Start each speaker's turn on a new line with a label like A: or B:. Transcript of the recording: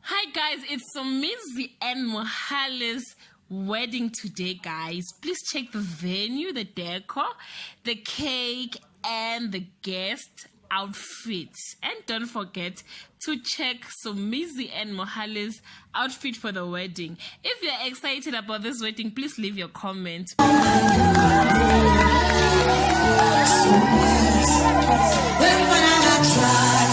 A: Hi guys, it's Somizi and Mohale's wedding today, guys. Please check the venue, the decor, the cake, and the guest outfits. And don't forget to check Somizi and Mohale's outfit for the wedding. If you're excited about this wedding, please leave your comment.
B: We're gonna try.